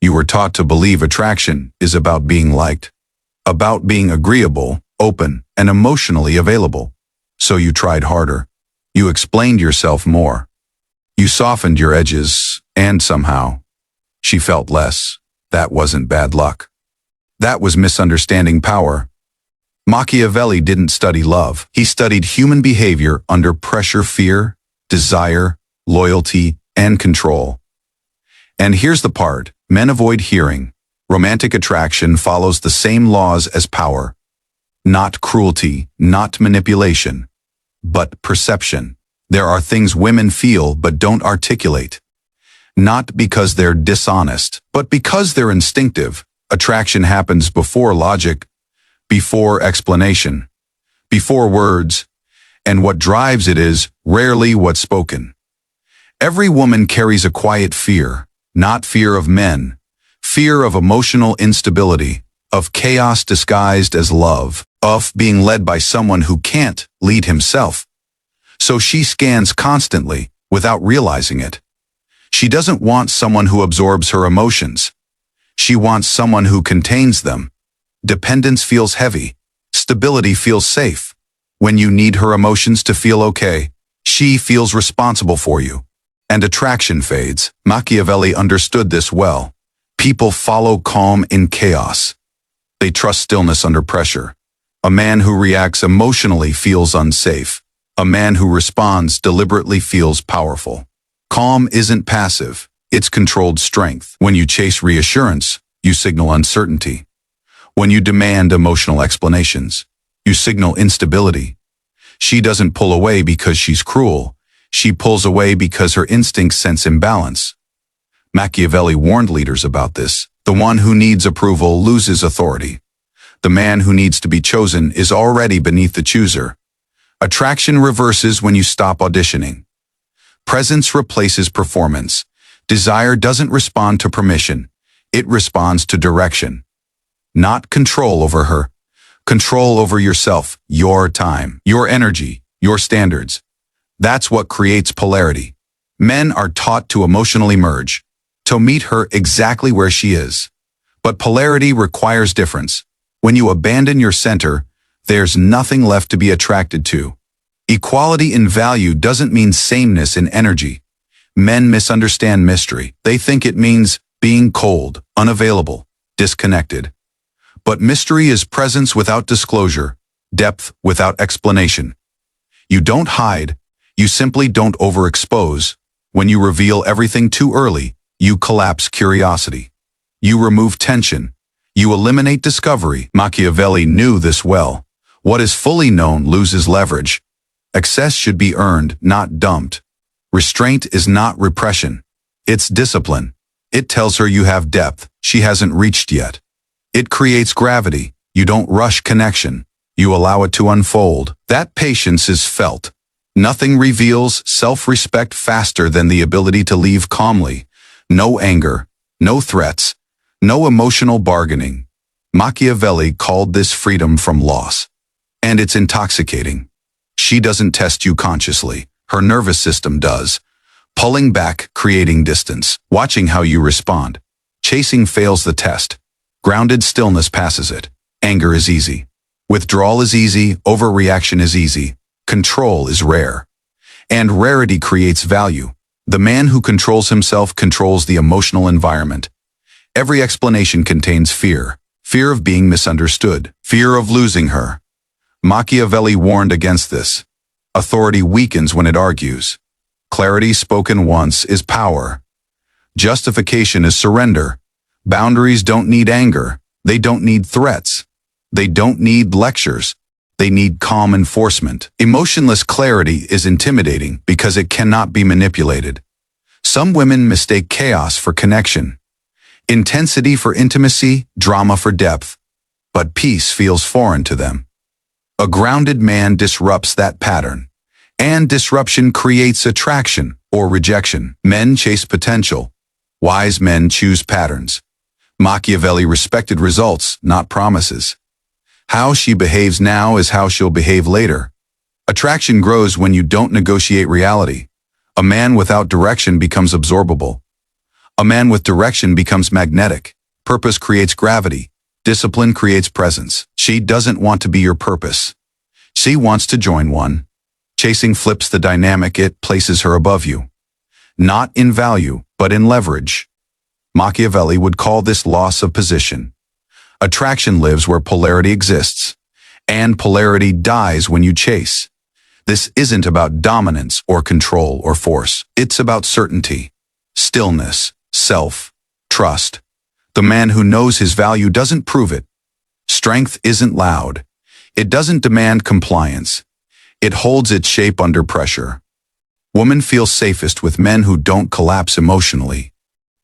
You were taught to believe attraction is about being liked, about being agreeable, open, and emotionally available. So you tried harder. You explained yourself more. You softened your edges, and somehow, she felt less. That wasn't bad luck. That was misunderstanding power. Machiavelli didn't study love. He studied human behavior under pressure, fear, desire, loyalty, and control. And here's the part men avoid hearing. Romantic attraction follows the same laws as power. Not cruelty, not manipulation, but perception. There are things women feel but don't articulate. Not because they're dishonest, but because they're instinctive. Attraction happens before logic, before explanation, before words, and what drives it is rarely what's spoken. Every woman carries a quiet fear, not fear of men, fear of emotional instability, of chaos disguised as love, of being led by someone who can't lead himself. So she scans constantly, without realizing it. She doesn't want someone who absorbs her emotions. She wants someone who contains them. Dependence feels heavy. Stability feels safe. When you need her emotions to feel okay, she feels responsible for you. And attraction fades. Machiavelli understood this well. People follow calm in chaos. They trust stillness under pressure. A man who reacts emotionally feels unsafe. A man who responds deliberately feels powerful. Calm isn't passive. It's controlled strength. When you chase reassurance, you signal uncertainty. When you demand emotional explanations, you signal instability. She doesn't pull away because she's cruel. She pulls away because her instincts sense imbalance. Machiavelli warned leaders about this. The one who needs approval loses authority. The man who needs to be chosen is already beneath the chooser. Attraction reverses when you stop auditioning. Presence replaces performance. Desire doesn't respond to permission. It responds to direction. Not control over her. Control over yourself, your time, your energy, your standards. That's what creates polarity. Men are taught to emotionally merge, to meet her exactly where she is. But polarity requires difference. When you abandon your center, there's nothing left to be attracted to. Equality in value doesn't mean sameness in energy. Men misunderstand mystery. They think it means being cold, unavailable, disconnected. But mystery is presence without disclosure, depth without explanation. You don't hide, you simply don't overexpose. When you reveal everything too early, you collapse curiosity. You remove tension. You eliminate discovery. Machiavelli knew this well. What is fully known loses leverage. Access should be earned, not dumped. Restraint is not repression. It's discipline. It tells her you have depth she hasn't reached yet. It creates gravity. You don't rush connection. You allow it to unfold. That patience is felt. Nothing reveals self-respect faster than the ability to leave calmly. No anger, no threats, no emotional bargaining. Machiavelli called this freedom from loss. And it's intoxicating. She doesn't test you consciously. Her nervous system does. Pulling back, creating distance, watching how you respond. Chasing fails the test. Grounded stillness passes it. Anger is easy. Withdrawal is easy. Overreaction is easy. Control is rare. And rarity creates value. The man who controls himself controls the emotional environment. Every explanation contains fear. Fear of being misunderstood. Fear of losing her. Machiavelli warned against this. Authority weakens when it argues. Clarity spoken once is power. Justification is surrender. Boundaries don't need anger. They don't need threats. They don't need lectures. They need calm enforcement. Emotionless clarity is intimidating because it cannot be manipulated. Some women mistake chaos for connection, intensity for intimacy, drama for depth. But peace feels foreign to them. A grounded man disrupts that pattern. And disruption creates attraction or rejection. Men chase potential. Wise men choose patterns. Machiavelli respected results, not promises. How she behaves now is how she'll behave later. Attraction grows when you don't negotiate reality. A man without direction becomes absorbable. A man with direction becomes magnetic. Purpose creates gravity. Discipline creates presence. She doesn't want to be your purpose. She wants to join one. Chasing flips the dynamic. It places her above you. Not in value, but in leverage. Machiavelli would call this loss of position. Attraction lives where polarity exists, and polarity dies when you chase. This isn't about dominance or control or force. It's about certainty, stillness, self, trust. The man who knows his value doesn't prove it. Strength isn't loud. It doesn't demand compliance. It holds its shape under pressure. Women feel safest with men who don't collapse emotionally.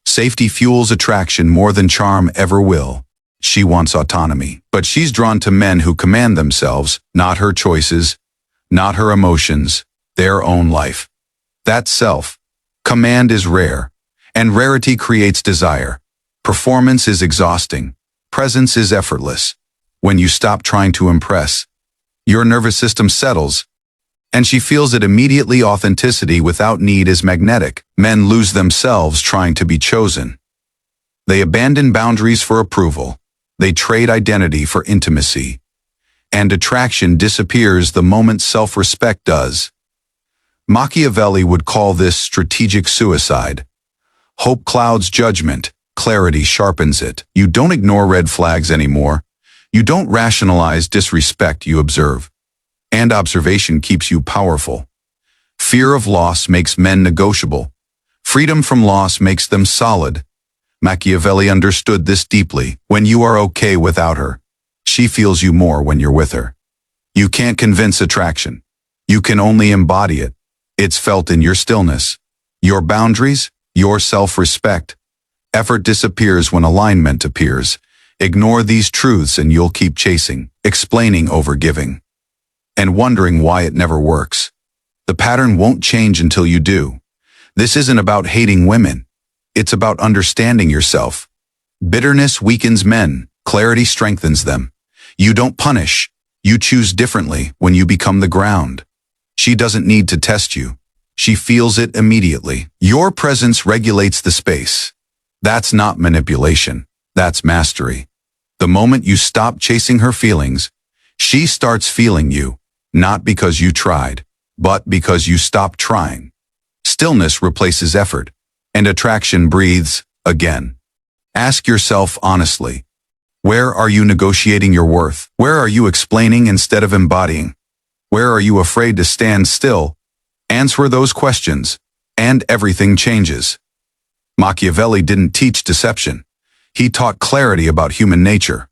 Safety fuels attraction more than charm ever will. She wants autonomy, but she's drawn to men who command themselves, not her choices, not her emotions, their own life. That self-command is rare, and rarity creates desire. Performance is exhausting. Presence is effortless. When you stop trying to impress, your nervous system settles, and she feels it immediately. Authenticity without need is magnetic. Men lose themselves trying to be chosen. They abandon boundaries for approval. They trade identity for intimacy. And attraction disappears the moment self-respect does. Machiavelli would call this strategic suicide. Hope clouds judgment. Clarity sharpens it. You don't ignore red flags anymore. You don't rationalize disrespect, you observe. And observation keeps you powerful. Fear of loss makes men negotiable. Freedom from loss makes them solid. Machiavelli understood this deeply. When you are okay without her, she feels you more when you're with her. You can't convince attraction. You can only embody it. It's felt in your stillness, your boundaries, your self-respect. Effort disappears when alignment appears. Ignore these truths and you'll keep chasing, explaining over giving, and wondering why it never works. The pattern won't change until you do. This isn't about hating women. It's about understanding yourself. Bitterness weakens men. Clarity strengthens them. You don't punish. You choose differently when you become the ground. She doesn't need to test you. She feels it immediately. Your presence regulates the space. That's not manipulation. That's mastery. The moment you stop chasing her feelings, she starts feeling you, not because you tried, but because you stopped trying. Stillness replaces effort, and attraction breathes again. Ask yourself honestly, where are you negotiating your worth? Where are you explaining instead of embodying? Where are you afraid to stand still? Answer those questions, and everything changes. Machiavelli didn't teach deception. He taught clarity about human nature.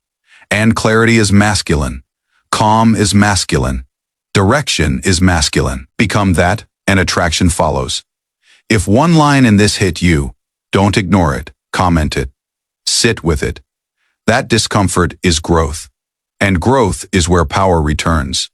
And clarity is masculine. Calm is masculine. Direction is masculine. Become that, and attraction follows. If one line in this hit you, don't ignore it, comment it, sit with it. That discomfort is growth. And growth is where power returns.